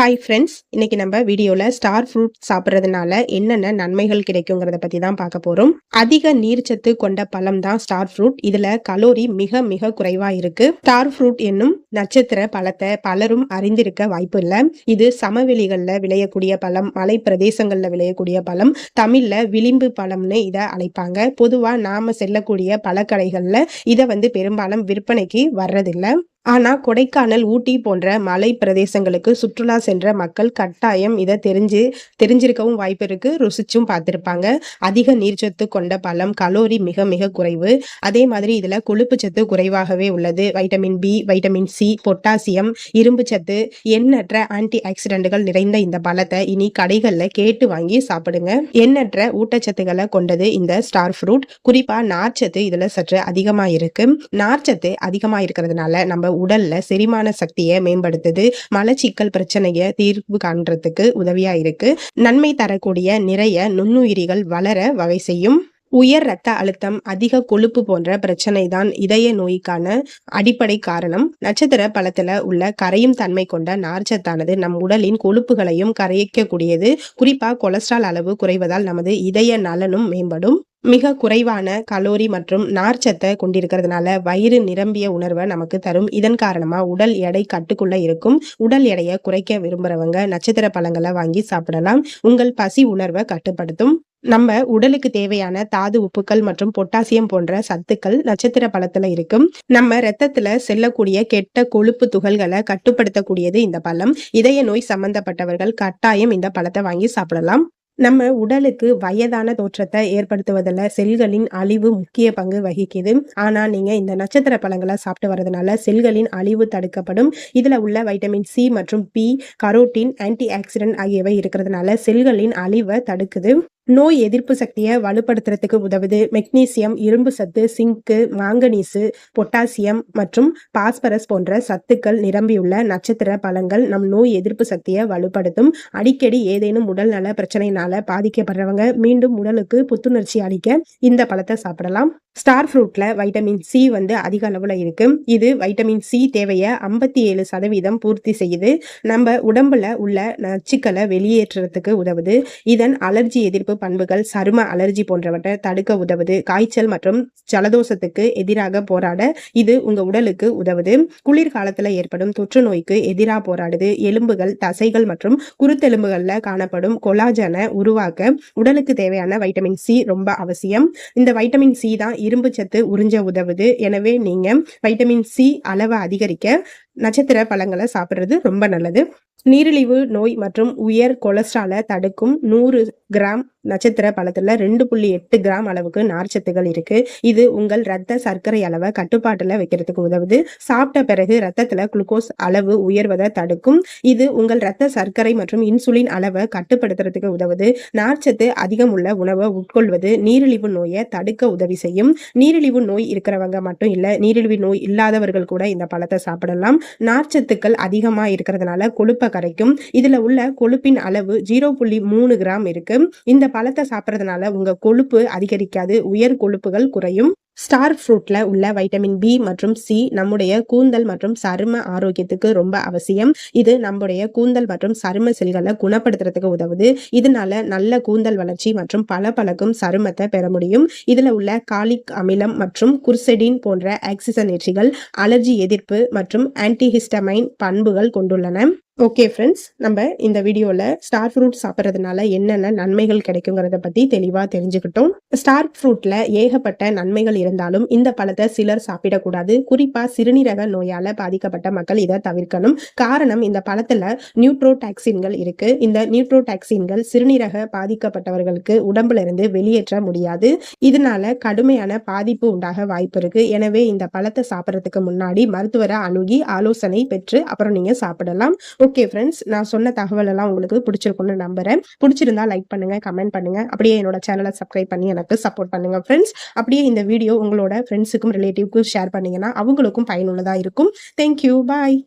Hi friends, இன்னைக்கு நம்ம வீடியோல ஸ்டார் ஃப்ரூட் சாப்பிட்றதுனால என்னென்ன நன்மைகள் கிடைக்குங்கிறத பத்தி தான் பார்க்க போறோம். அதிக நீர்ச்சத்து கொண்ட பழம் தான் ஸ்டார் ஃப்ரூட். இதுல கலோரி மிக மிக குறைவா இருக்கு. ஸ்டார் ஃப்ரூட் என்னும் நட்சத்திர பழத்தை பலரும் அறிந்திருக்க வாய்ப்பு இல்லை. இது சமவெளிகள்ல விளையக்கூடிய பழம், மலை பிரதேசங்கள்ல விளையக்கூடிய பழம். தமிழ்ல விளிம்பு பழம்னு இதை அழைப்பாங்க. பொதுவா நாம செல்லக்கூடிய பழக்கடைகள்ல இதை பெரும்பாலும் விற்பனைக்கு வர்றதில்லை. ஆனா கொடைக்கானல், ஊட்டி போன்ற மலை பிரதேசங்களுக்கு சுற்றுலா சென்ற மக்கள் கட்டாயம் இதை தெரிஞ்சிருக்கவும் வாய்ப்பு இருக்கு. ருசிச்சும் பார்த்திருப்பாங்க. அதிக நீர்ச்சத்து கொண்ட பழம், கலோரி மிக மிக குறைவு. அதே மாதிரி இதுல கொழுப்பு சத்து குறைவாகவே உள்ளது. Vitamin B, vitamin C, potassium, இரும்பு சத்து, எண்ணற்ற ஆன்டி ஆக்சிடென்ட்கள் நிறைந்த இந்த பழத்தை இனி கடைகள்ல கேட்டு வாங்கி சாப்பிடுங்க. எண்ணற்ற ஊட்டச்சத்துக்களை கொண்டது இந்த ஸ்டார் ஃப்ரூட். குறிப்பா நார்ச்சத்து இதுல சற்று அதிகமா இருக்கு. நார்ச்சத்து அதிகமா இருக்கிறதுனால நம்ம உடல்ல செரிமான சக்தியை மேம்படுத்துது. மலச்சிக்கல் பிரச்சனைய தீர்வு காண்றதுக்கு உதவியா இருக்கு. நன்மை தரக்கூடிய நிறைய நுண்ணுயிரிகள் வளர வகை செய்யும். உயர் இரத்த அழுத்தம், அதிக கொழுப்பு போன்ற பிரச்சனை தான் இதய நோய்க்கான அடிப்படை காரணம். நட்சத்திர பழத்துல உள்ள கரையும் தன்மை கொண்ட நார்ச்சத்தானது நம் உடலின் கொழுப்புகளையும் கரைக்கக்கூடியது. குறிப்பா கொலஸ்ட்ரால் அளவு குறைவதால் நமது இதய நலனும் மேம்படும். மிக குறைவான கலோரி மற்றும் நார்ச்சத்தை கொண்டிருக்கிறதுனால வயிறு நிரம்பிய உணர்வை நமக்கு தரும். இதன் காரணமா உடல் எடை கட்டுக்குள்ள இருக்கும். உடல் எடையை குறைக்க விரும்புறவங்க நட்சத்திர பழங்களை வாங்கி சாப்பிடலாம். உங்கள் பசி உணர்வை கட்டுப்படுத்தும். நம்ம உடலுக்கு தேவையான தாது உப்புக்கள் மற்றும் பொட்டாசியம் போன்ற சத்துக்கள் நட்சத்திர பழத்துல இருக்கும். நம்ம ரத்தத்துல செல்லக்கூடிய கெட்ட கொழுப்பு துகள்களை கட்டுப்படுத்தக்கூடியது இந்த பழம். இதய நோய் சம்பந்தப்பட்டவர்கள் கட்டாயம் இந்த பழத்தை வாங்கி சாப்பிடலாம். நம்ம உடலுக்கு வயதான தோற்றத்தை ஏற்படுத்துவதில் செல்களின் அழிவு முக்கிய பங்கு வகிக்குது. ஆனா நீங்க இந்த நட்சத்திர பழங்களை சாப்பிட்டு வர்றதுனால செல்களின் அழிவு தடுக்கப்படும். இதுல உள்ள வைட்டமின் சி மற்றும் பி, கரோட்டின், ஆன்டி ஆக்சிடென்ட் ஆகியவை இருக்கிறதுனால செல்களின் அழிவை தடுக்குது. நோய் எதிர்ப்பு சக்தியை வலுப்படுத்துறதுக்கு உதவுது. மெக்னீசியம், இரும்பு சத்து, சிங்கு, மாங்கனீசு, பொட்டாசியம் மற்றும் பாஸ்பரஸ் போன்ற சத்துக்கள் நிரம்பியுள்ள நட்சத்திர பழங்கள் நம் நோய் எதிர்ப்பு சக்தியை வலுப்படுத்தும். அடிக்கடி ஏதேனும் உடல் நல பிரச்சனைனால பாதிக்கப்படுறவங்க மீண்டும் உடலுக்கு புத்துணர்ச்சி அளிக்க இந்த பழத்தை சாப்பிடலாம். ஸ்டார் ஃப்ரூட்ல வைட்டமின் சி அதிக அளவுல இருக்கு. இது வைட்டமின் சி தேவையை 57% பூர்த்தி செய்யுது. நம்ம உடம்புல உள்ள நச்சுக்களை வெளியேற்றுறதுக்கு உதவுது. இதன் அலர்ஜி எதிர்ப்பு பண்புகள் சரும அலர்ஜி போன்றவற்றை தடுக்க உதவுது. காய்ச்சல் மற்றும் ஜலதோஷத்துக்கு எதிராக போராட இது உங்க உடலுக்கு உதவுது. குளிர்காலத்துல ஏற்படும் தொற்று நோய்க்கு எதிராக போராடுது. எலும்புகள், தசைகள் மற்றும் குருத்தெலும்புகள்ல காணப்படும் கொலாஜனை உருவாக்க உடலுக்கு தேவையான வைட்டமின் சி ரொம்ப அவசியம். இந்த வைட்டமின் சி தான் இரும்பு சத்து உறிஞ்ச உதவுது. எனவே நீங்க வைட்டமின் சி அளவை அதிகரிக்க நட்சத்திர பழங்களை சாப்பிடுறது ரொம்ப நல்லது. நீரிழிவு நோய் மற்றும் உயர் கொலஸ்ட்ராலை தடுக்கும். 100 கிராம் நட்சத்திர பழத்துல 2.8 கிராம் அளவுக்கு நார்ச்சத்துகள் இருக்கு. இது உங்கள் இரத்த சர்க்கரை அளவை கட்டுப்பாட்டுல வைக்கிறதுக்கு உதவுது. சாப்பிட்ட பிறகு ரத்தத்துல குளுக்கோஸ் அளவு உயர்வதை தடுக்கும். இது உங்கள் இரத்த சர்க்கரை மற்றும் இன்சுலின் அளவை கட்டுப்படுத்துறதுக்கு உதவுது. நார்ச்சத்து அதிகம் உள்ள உணவை உட்கொள்வது நீரிழிவு நோயை தடுக்க உதவி செய்யும். நீரிழிவு நோய் இருக்கிறவங்க மட்டும் இல்ல, நீரிழிவு நோய் இல்லாதவர்கள் கூட இந்த பழத்தை சாப்பிடலாம். நார்ச்சத்துக்கள் அதிகமா இருக்கிறதுனால கொழுப்பை கரைக்கும். இதுல உள்ள கொழுப்பின் அளவு 0.3 கிராம் இருக்கு. இந்த பழத்தை சாப்பிட்றதுனால உங்க கொழுப்பு அதிகரிக்காது, உயர் கொழுப்புகள் குறையும். ஸ்டார் ஃப்ரூட்ல உள்ள வைட்டமின் பி மற்றும் சி நம்முடைய கூந்தல் மற்றும் சரும ஆரோக்கியத்துக்கு ரொம்ப அவசியம். இது நம்முடைய கூந்தல் மற்றும் சரும செல்களை குணப்படுத்துறதுக்கு உதவுது. இதனால நல்ல கூந்தல் வளர்ச்சி மற்றும் பளபளக்கும் சருமத்தை பெற முடியும். இதுல உள்ள காலிக் அமிலம் மற்றும் குர்செடின் போன்ற ஆக்சிஜனேற்றிகள் அலர்ஜி எதிர்ப்பு மற்றும் ஆன்டிஹிஸ்டமைன் பண்புகள் கொண்டுள்ளன. ஓகே ஃப்ரெண்ட்ஸ், நம்ம இந்த வீடியோல ஸ்டார் ஃப்ரூட் சாப்பிட்றதுனால என்னென்ன நன்மைகள் கிடைக்குங்கிறத பத்தி தெளிவா தெரிஞ்சுக்கிட்டோம். ஸ்டார் ஃப்ரூட்ல ஏகப்பட்ட நன்மைகள் இருந்தாலும் இந்த பழத்தை சிலர் சாப்பிடக்கூடாது. குறிப்பா சிறுநீரக நோயால பாதிக்கப்பட்ட மக்கள் இதை தவிர்க்கணும். காரணம், இந்த பழத்துல நியூட்ரோடாக்சின்கள் இருக்கு. இந்த நியூட்ரோடாக்சின்கள் சிறுநீரக பாதிக்கப்பட்டவர்களுக்கு உடம்புல இருந்து வெளியேற்ற முடியாது. இதனால கடுமையான பாதிப்பு உண்டாக வாய்ப்பு இருக்கு. எனவே இந்த பழத்தை சாப்பிட்றதுக்கு முன்னாடி மருத்துவரை அணுகி ஆலோசனை பெற்று அப்புறம் நீங்க சாப்பிடலாம். ஓகே ஃப்ரெண்ட்ஸ், நான் சொன்ன தகவல் எல்லாம் உங்களுக்கு பிடிச்சிருக்கும்னு நம்புறேன். பிடிச்சிருந்தா லைக் பண்ணுங்க, கமெண்ட் பண்ணுங்க. அப்படியே என்னோட சேனலை சப்ஸ்கிரைப் பண்ணி எனக்கு சப்போர்ட் பண்ணுங்க ஃப்ரெண்ட்ஸ். அப்படியே இந்த வீடியோ உங்களோட ஃப்ரெண்ட்ஸுக்கும் ரிலேட்டிவ்க்கும் ஷேர் பண்ணீங்கன்னா அவங்களுக்கும் பயனுள்ளதா இருக்கும். தேங்க்யூ, பாய்.